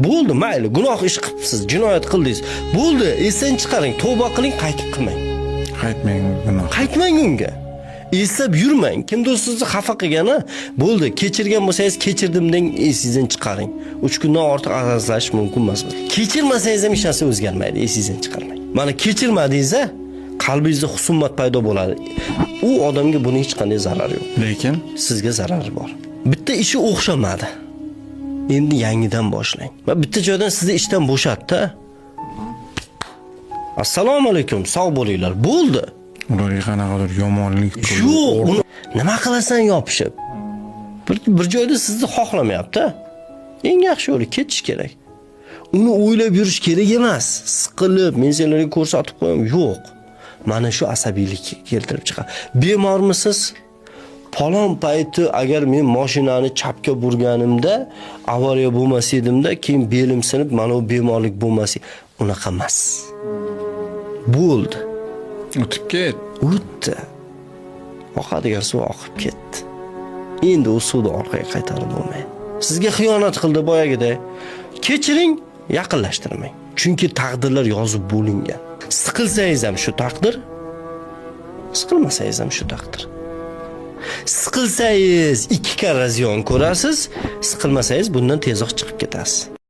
Bo'ldi, mayli, gunoh ish qilibsiz, jinoyat qildingiz. Bo'ldi, esdan chiqaring, tavba qiling, qaytib qilmang. Qaytmang gunoh. Qaytmang unga. Eslab yurmang. Kimdir sizni xafa qilgani, bo'ldi, kechirgan bo'lsangiz kechirdim deng, esingizdan chiqaring. 3 kundan ortiq azoblash mumkin emas. Kechirmasangiz ham hech narsa o'zgarmaydi, esingizdan chiqarmang. Mana kechirmadingiz-a, qalbingizda husumat paydo bo'ladi. U odamga buning hech qanday zarari yo'q. Lekin Sizga zarari bor. Bitta ishi o'xshamadi. Endi yangidan boshlang. Va bitta joydan sizni ishdan bo'shatdi. Assalomu alaykum, sog' bo'linglar. Bo'ldi. ularga qanaqadir yomonlik Yo'q, uni nima qilasan yopishib? Bir joyda sizni xohlamayapti. Eng yaxshi yo'li ketish kerak. Uni o'ylab yurish kerak emas. Siqilib, men sizlarga ko'rsatib qo'yam. Yo'q. Mana shu asabiylik keltirib chiqadi. Bemormisiz? Falon payti agar men mashinani chapga burganimda, avariya bo'lmas edimda, keyin belim sinib, mana bu bemorlik bo'lmasa, unaqa emas. Bo'ldi. o'tib ket. O'tdi. Oqadigan suv oqib ketdi. Endi u suvni orqaga qaytarib bo'lmaydi. Sizga xiyonat qildi boyagida. Kechiring, yaqinlashtirmang. Chunki taqdirlar yozib bo'lingan. Siqilsangiz ham shu taqdir, siqilmasangiz ham shu taqdir. Siqilsangiz 2 karra ziyon ko'rasiz, siqilmasangiz bundan tezroq chiqib ketasiz.